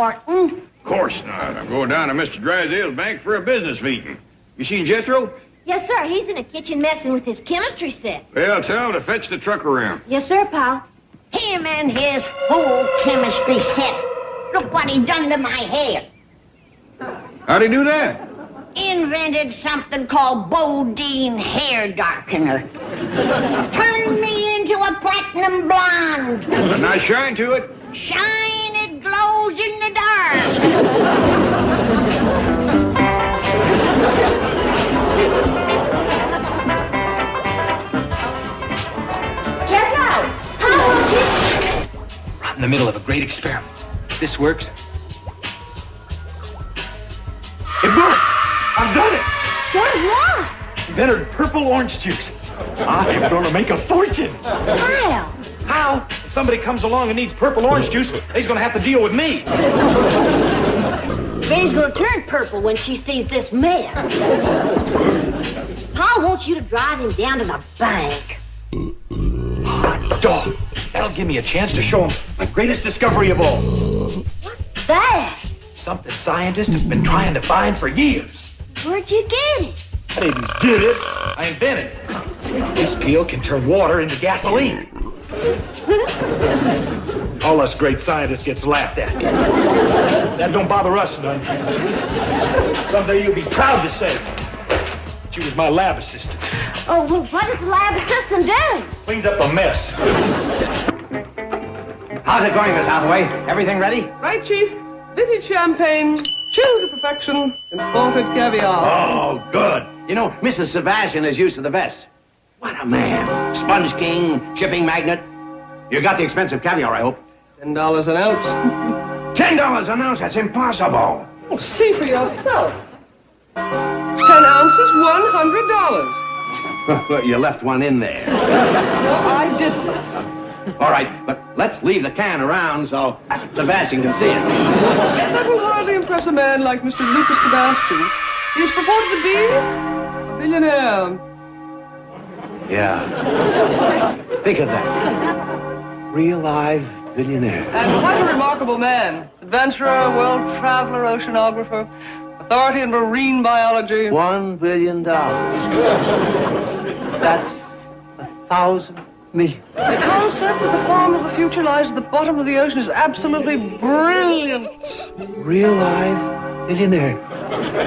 Morton? Of course not. I'm going down to Mr. Drysdale's bank for a business meeting. You seen Jethro? Yes, sir. He's in the kitchen messing with his chemistry set. Well, tell him to fetch the truck around. Yes, sir, pal. Him and his whole chemistry set. Look what he done to my hair. How'd he do that? Invented something called Bodine hair darkener. Turned me into a platinum blonde. A nice shine to it. Shine, it glows in the dark. Jethro, how won't you... Right in the middle of a great experiment. If this works... It works! I've done it! Done what? Invented purple orange juice. I'm gonna make a fortune. Kyle. How? If somebody comes along and needs purple orange juice, they's gonna have to deal with me. Ben's gonna turn purple when she sees this mess. Pa wants you to drive him down to the bank. Hot dog. That'll give me a chance to show him my greatest discovery of all. What's that? Something scientists have been trying to find for years. Where'd you get it? I didn't get it. I invented it. This peel can turn water into gasoline. All us great scientists gets laughed at. That don't bother us none. Someday you'll be proud to say that you was my lab assistant. Oh, well, what does the lab assistant do? Cleans up a mess. How's it going, Miss Hathaway? Everything ready? Right, Chief. Vintage champagne, chilled to perfection, and salted caviar. Oh, good. You know, Mrs. Sebastian is used to the best. What a man. Sponge king, shipping magnate. You got the expensive caviar, I hope. $10 an ounce. $10 an ounce? That's impossible. Well, see for yourself. 10 ounces, $100. Well, you left one in there. No, I didn't. All right, but let's leave the can around so Sebastian can see it. That will hardly impress a man like Mr. Lucas Sebastian. He is purported to be a billionaire. Yeah. Think of that. Real live billionaire. And quite a remarkable man. Adventurer, world traveler, oceanographer, authority in marine biology. $1 billion. That's 1,000 million. His concept that the farm of the future lies at the bottom of the ocean is absolutely brilliant. Real live billionaire.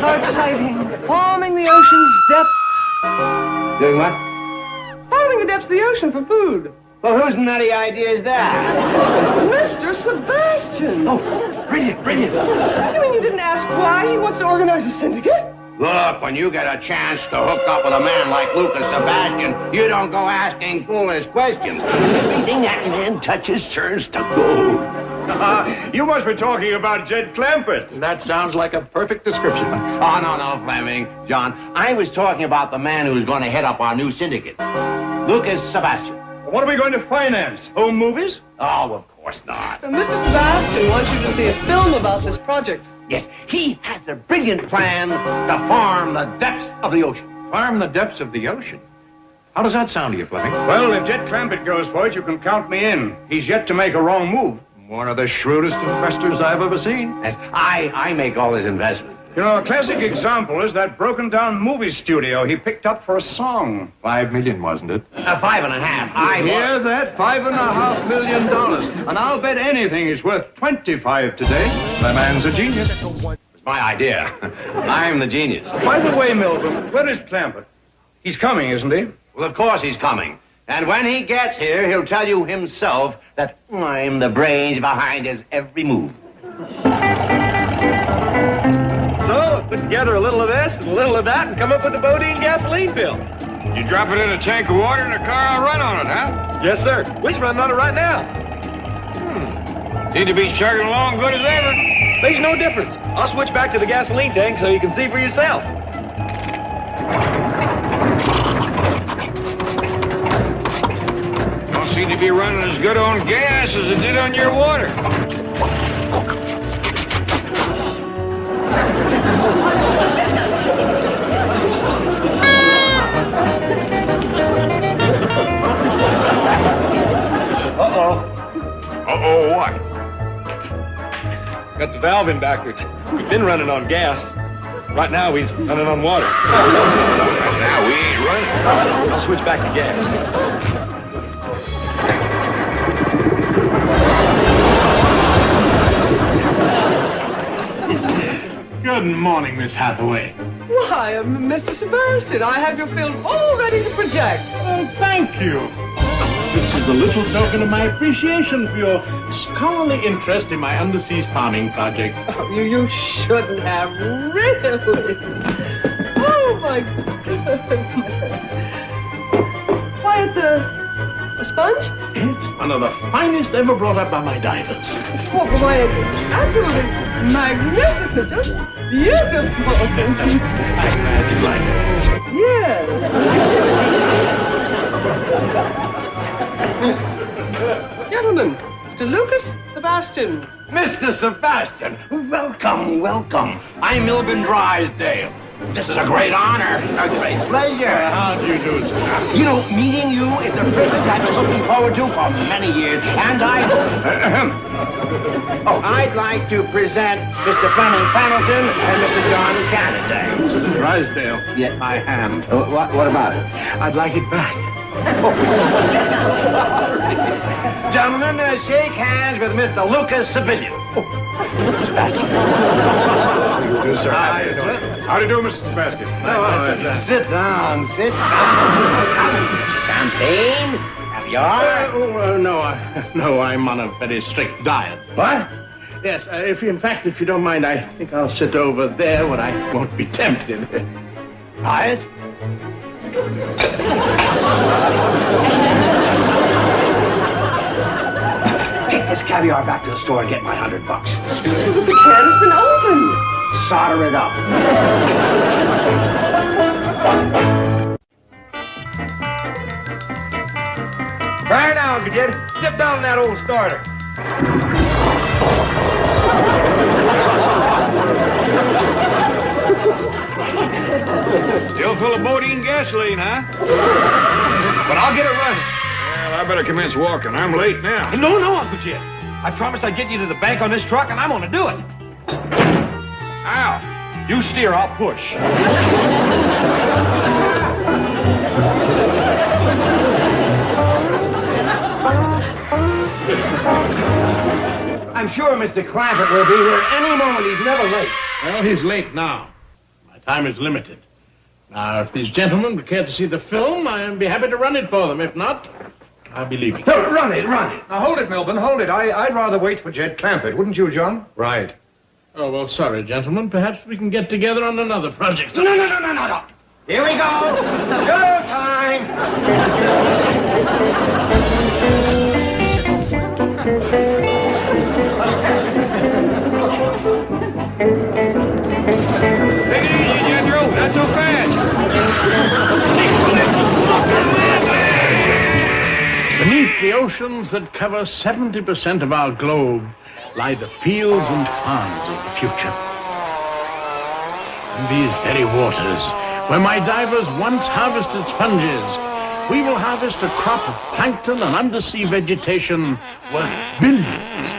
How exciting. Farming the ocean's depths. Doing what? Farming the depths of the ocean for food. Well, whose nutty idea is that? Mr. Sebastian! Oh, brilliant, brilliant. You mean you didn't ask why he wants to organize a syndicate? Look, when you get a chance to hook up with a man like Lucas Sebastian, you don't go asking foolish questions. Everything that man touches turns to gold. You must be talking about Jed Clampett. That sounds like a perfect description. Oh, no, Fleming. John, I was talking about the man who's going to head up our new syndicate. Lucas Sebastian. What are we going to finance? Home movies? Oh, of course not. Mr. Sebastian wants you to see a film about this project. Yes, he has a brilliant plan to farm the depths of the ocean. Farm the depths of the ocean. How does that sound to you, Fleming? Well, if Jed Clampett goes for it, you can count me in. He's yet to make a wrong move. One of the shrewdest investors I've ever seen. Yes, I make all his investments. You know, a classic example is that broken-down movie studio he picked up for a song. $5 million, wasn't it? 5.5. Hear that? $5.5 million. And I'll bet anything he's worth 25 today. The man's a genius. It's my idea. I'm the genius. By the way, Milton, where is Clampett? He's coming, isn't he? Well, of course he's coming. And when he gets here, he'll tell you himself that I'm the brains behind his every move. So, put together a little of this and a little of that and come up with a Bodine gasoline bill. You drop it in a tank of water and the car will run on it, huh? Yes, sir. We's running on it right now. Seem to be chugging along good as ever. There's no difference. I'll switch back to the gasoline tank so you can see for yourself. Don't seem to be running as good on gas as it did on your water. Uh-oh. Uh-oh, what? Got the valve in backwards. We've been running on gas. Right now, he's running on water. Right now, we ain't running. I'll switch back to gas. Good morning, Miss Hathaway. Why, Mr. Sebastian, I have your film all ready to project. Oh, thank you. This is a little token of my appreciation for your scholarly interest in my undersea farming project. Oh, you shouldn't have, really. Oh, my goodness. Quiet, a sponge? It's one of the finest ever brought up by my divers. Oh, boy, absolutely magnificent, just beautiful. I'm glad you like it. Yes. Gentlemen, Mr. Lucas Sebastian. Mr. Sebastian, welcome, welcome. I'm Milburn Drysdale. This is a great honor, a great pleasure. How do you do, sir? You know, meeting you is a privilege I've been looking forward to for many years, and I'd like to present Mr. Fleming Pendleton and Mr. John Canada. Mr. Drysdale. Yet my hand. What about it? I'd like it back. Gentlemen, shake hands with Mr. Lucas Sebastian. Sebastian. How do you do, sir? How do you do, Mr. Sebastian? Sit down, sit down. Champagne? Caviar? No, I'm on a very strict diet. What? Yes, if you don't mind, I think I'll sit over there where I won't be tempted. Diet? Take this caviar back to the store and get my $100. The can has been opened. Solder it up. Right now, cadet. Step down that old starter. Still full of bodine gasoline, huh? But I'll get it running. Well, I better commence walking. I'm late now. No, Uncle Jed. I promised I'd get you to the bank on this truck, and I'm gonna do it. Ow! You steer, I'll push. I'm sure Mr. Clampett will be here any moment. He's never late. Well, he's late now. My time is limited. Now, if these gentlemen would care to see the film, I'd be happy to run it for them. If not, I'll be leaving. No, run it. Now, hold it, Milburn, hold it. I'd rather wait for Jed Clampett, wouldn't you, John? Right. Oh, well, sorry, gentlemen. Perhaps we can get together on another project. No. Here we go. Show time. Take it easy, Jethro. Not so fast. Beneath the oceans that cover 70% of our globe lie the fields and farms of the future. In these very waters, where my divers once harvested sponges, we will harvest a crop of plankton and undersea vegetation worth billions.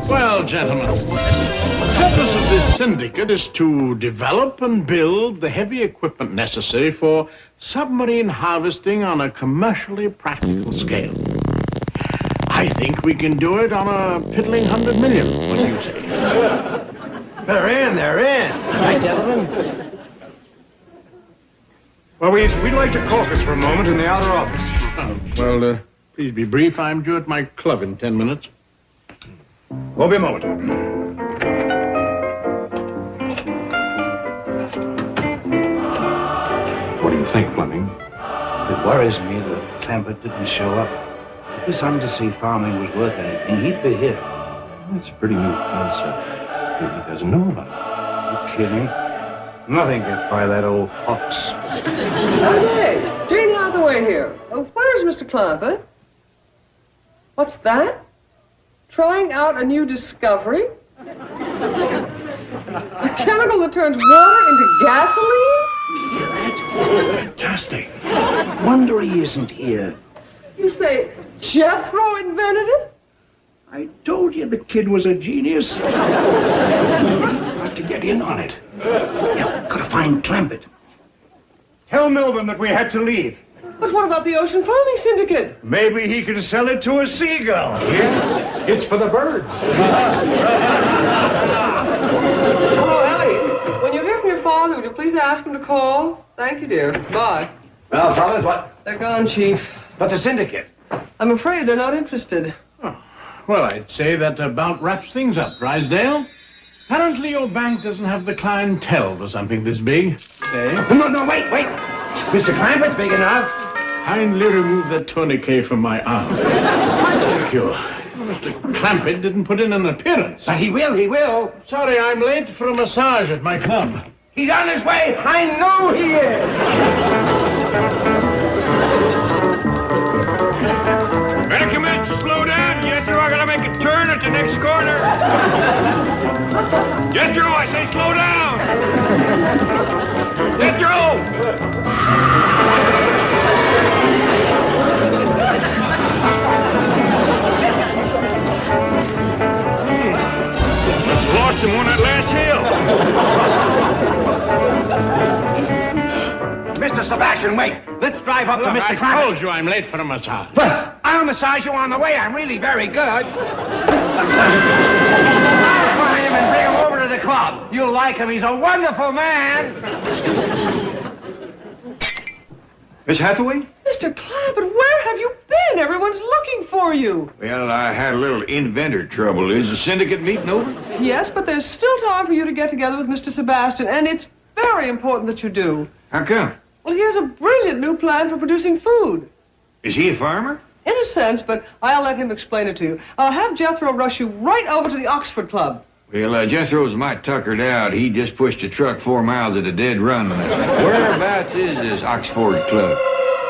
Well, gentlemen, the purpose of this syndicate is to develop and build the heavy equipment necessary for submarine harvesting on a commercially practical scale. I think we can do it on a piddling 100 million. What do you say? They're in. Right, gentlemen? Well, we'd like to caucus for a moment in the outer office. Please be brief. I'm due at my club in 10 minutes. Won't be a moment. What do you think, Fleming? It worries me that Clampett didn't show up. If this undersea farming was worth anything, he'd be here. That's a pretty new concept. He doesn't know about it. You kidding? Nothing gets by that old fox. Hey, Jane Hathaway here. Where's Mr. Clampett? What's that? Trying out a new discovery? A chemical that turns water into gasoline? it. Fantastic. Wonder he isn't here. You say Jethro invented it? I told you the kid was a genius. Got to get in on it. Yeah, gotta find Clampett. Tell Milburn that we had to leave. But what about the Ocean Farming Syndicate? Maybe he can sell it to a seagull. Yeah? It's for the birds. Hello, Ellie. When you hear from your father, would you please ask him to call? Thank you, dear. Bye. Well, fellas, what? They're gone, Chief. But the syndicate. I'm afraid they're not interested. Well, I'd say that about wraps things up, Drysdale. Apparently your bank doesn't have the clientele for something this big. Eh? No, wait. Mr. Clampett's big enough. Kindly remove that tourniquet from my arm. Thank you. Mr. Clampett didn't put in an appearance. But he will. Sorry, I'm late for a massage at my club. He's on his way. I know he is. Better come in, slow down, Jethro. I gotta make a turn at the next corner. Jethro, I say slow down. Jethro! Lost him on that last hill. Mr. Sebastian, wait. Let's drive up to Mr. I Clampett. told you I'm late for a massage. But I'll massage you on the way. I'm really very good. I'll find him and bring him over to the club. You'll like him. He's a wonderful man. Miss Hathaway? Mr. Clampett, where have you been? Everyone's looking for you. Well, I had a little inventor trouble. Is the syndicate meeting over? Yes, but there's still time for you to get together with Mr. Sebastian, and it's very important that you do. How come? Well, he has a brilliant new plan for producing food. Is he a farmer? In a sense, but I'll let him explain it to you. I'll have Jethro rush you right over to the Oxford Club. Well, Jethro's might tuckered out. He just pushed a truck 4 miles at a dead run. Whereabouts is this Oxford Club?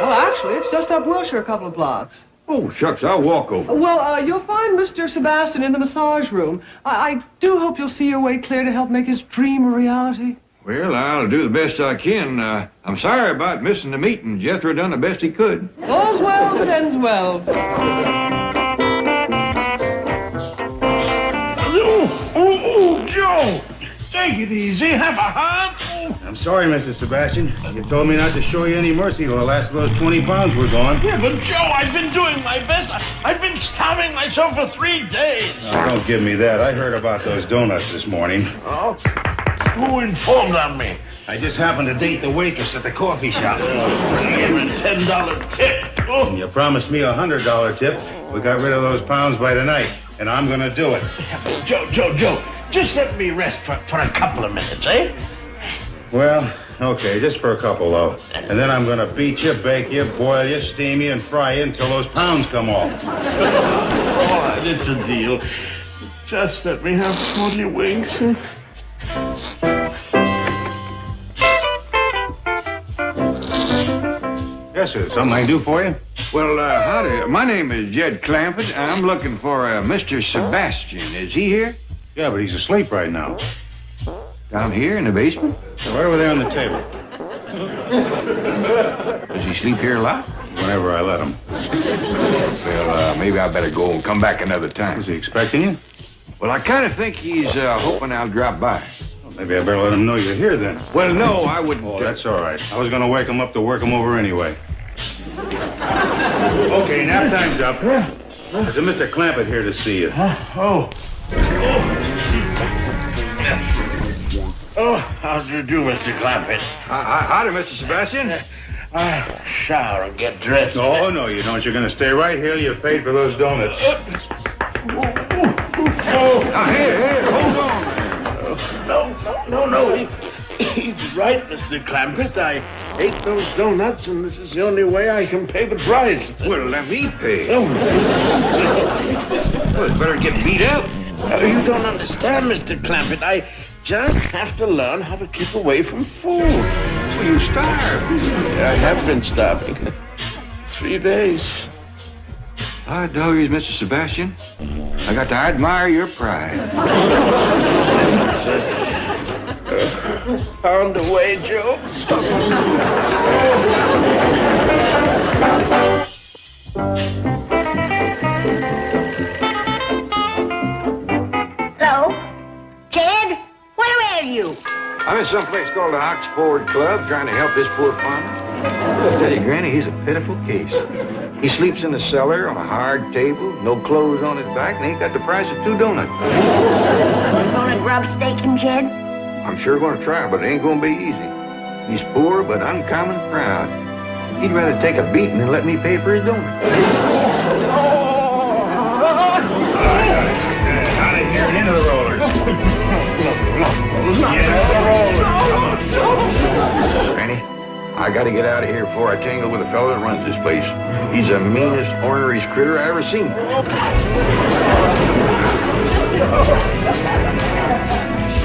Well, actually, it's just up Wilshire a couple of blocks. Oh, shucks, I'll walk over. Well, you'll find Mr. Sebastian in the massage room. I do hope you'll see your way clear to help make his dream a reality. Well, I'll do the best I can. I'm sorry about missing the meeting. Jethro done the best he could. All's well that ends well. Oh, Joe! Take it easy. Have a heart. I'm sorry, Mr. Sebastian. You told me not to show you any mercy till the last of those 20 pounds were gone. Yeah, but Joe, I've been doing my best. I've been starving myself for 3 days. Oh, don't give me that. I heard about those donuts this morning. Oh? Who informed on me? I just happened to date the waitress at the coffee shop. Give me a $10 tip. Oh. And you promised me a $100 tip. We got rid of those pounds by tonight, and I'm gonna do it. Joe, just let me rest for a couple of minutes, eh? Well, okay, just for a couple, though. And then I'm gonna beat you, bake you, boil you, steam you, and fry you until those pounds come off. All right, it's a deal. Just let me have 40 winks. Yes, sir. Something I can do for you? Well, howdy. My name is Jed Clampett. I'm looking for Mr. Sebastian. Is he here? Yeah, but he's asleep right now. Down here in the basement? Right over there on the table. Does he sleep here a lot? Whenever I let him. Well, maybe I better go and come back another time. Is he expecting you? Well, I kind of think he's hoping I'll drop by. Well, maybe I better let him know you're here then. Well, no, I wouldn't. Oh, that's all right. I was going to wake him up to work him over anyway. Okay, nap time's up. There's a Mr. Clampett here to see you. Oh, how do you do, Mr. Clampett? Howdy, Mr. Sebastian. I'll shower and get dressed. Oh, no, you don't. You're going to stay right here. You paid for those donuts. Now, here, hold on. No. He's right, Mr. Clampett. I ate those donuts, and this is the only way I can pay the price. Well, let me pay. Oh. Well, it's better get beat up. You don't understand, Mr. Clampett. I just have to learn how to keep away from food. Well, you starved. I have been starving. 3 days. I doggies, Mr. Sebastian. I got to admire your pride. Pound away, Joe. Hello? Jed? Where are you? I'm in some place called the Oxford Club trying to help this poor farmer. I tell you, Granny, he's a pitiful case. He sleeps in the cellar on a hard table, no clothes on his back, and ain't got the price of 2 donuts. You gonna grub stake him, Jed? I'm sure going to try, but it ain't going to be easy. He's poor, but uncommon proud. He'd rather take a beating than let me pay for his donuts. Out of here, into the rollers. Granny, I got to get out of here before I tangle with the fellow that runs this place. He's the meanest, orneriest critter I ever seen.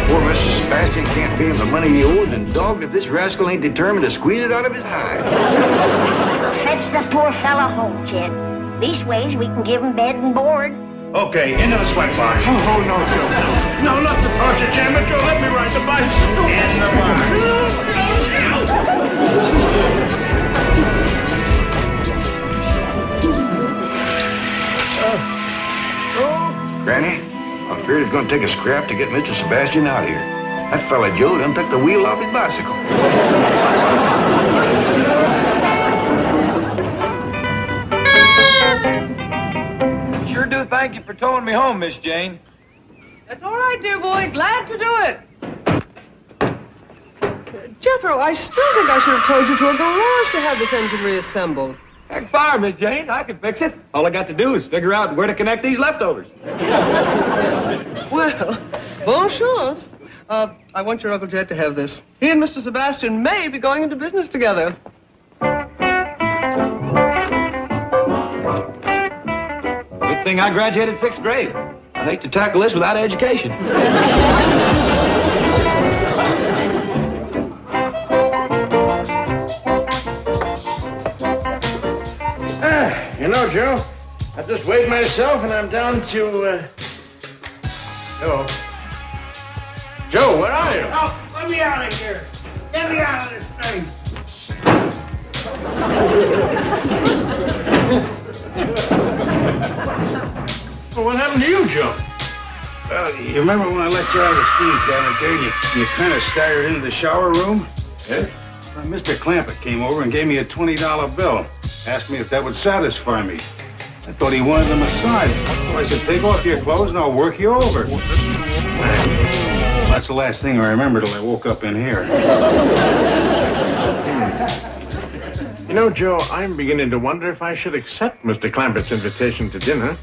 Poor Mr. Sebastian can't pay him the money he owes, and dogged if this rascal ain't determined to squeeze it out of his hide. Fetch the poor fella home, Jed. These ways we can give him bed and board. Okay, into the sweat box. Oh, no, Joe. No, not the torture chamber, Joe. Let me ride the bicycle. In the box. Granny, I'm afraid it's going to take a scrap to get Mr. Sebastian out of here. That fella Joe done took the wheel off his bicycle. Sure do thank you for towing me home, Miss Jane. That's all right, dear boy. Glad to do it. Jethro, I still think I should have told you to a garage to have this engine reassembled. Heck fire, Miss Jane. I can fix it. All I got to do is figure out where to connect these leftovers. Well, bon chance. I want your Uncle Jed to have this. He and Mr. Sebastian may be going into business together. Good thing I graduated 6th grade. I hate to tackle this without education. You know, Joe, I just weighed myself and I'm down to, Joe. Joe, where are you? Oh, let me out of here. Get me out of this thing. Well, what happened to you, Joe? Well, you remember when I let you out of the steam cabinet there, you kind of staggered into the shower room? Yes? Mr. Clampett came over and gave me a $20 bill. Asked me if that would satisfy me. I thought he wanted a massage. So I said, take off your clothes and I'll work you over. That's the last thing I remember till I woke up in here. You know, Joe, I'm beginning to wonder if I should accept Mr. Clampett's invitation to dinner.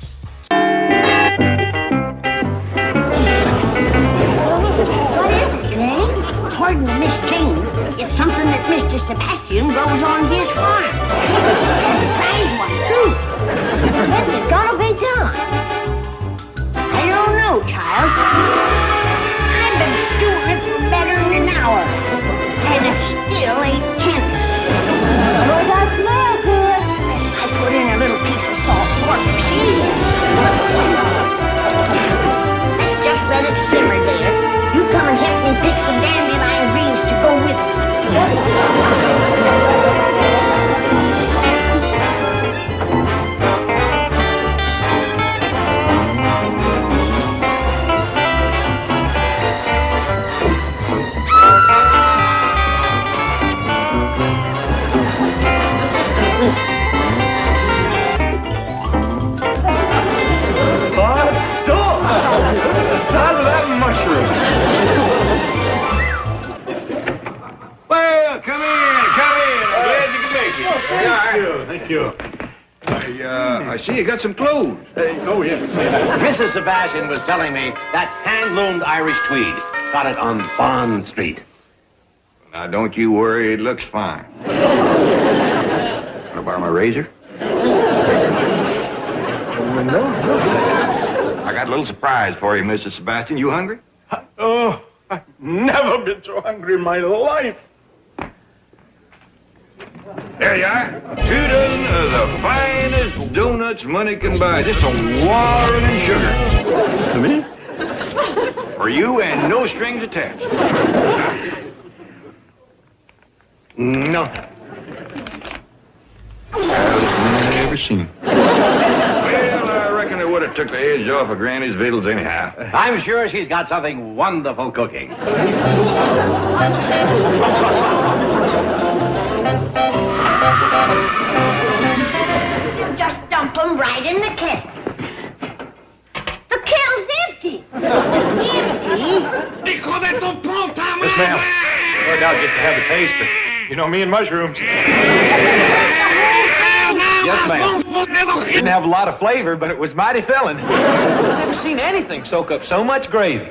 What is it, Jane? According to Miss Jane, it's something that Mr. Sebastian grows on his farm. And a prize one, too. When's it gonna be done? I don't know, child. I've been stewing it for better than an hour, and it still ain't tender. Oh, that smell good. I put in a little piece of salt pork for seasoning. Let's just let it simmer there. You come and help me pick some dandelion greens to go with it. The size of that mushroom. Well, come in. I'm glad you could make it. Thank you. I see you got some clothes. Oh, yes. Mrs. Sebastian was telling me that's hand-loomed Irish tweed. Got it on Bond Street. Now, don't you worry. It looks fine. Want to borrow my razor? I got a little surprise for you, Mr. Sebastian. You hungry? Oh, I've never been so hungry in my life. There you are. 2 dozen of the finest donuts money can buy. Just a watering in sugar. To me? For you and no strings attached. No. I've never seen. Well, I reckon it would have took the edge off of Granny's victuals anyhow. I'm sure she's got something wonderful cooking. Just dump them right in the kettle. The kettle's empty. Empty? Yes, ma'am. No doubt just to have a taste, but you know me and mushrooms. Yes, ma'am. Didn't have a lot of flavor, but it was mighty filling. I've never seen anything soak up so much gravy.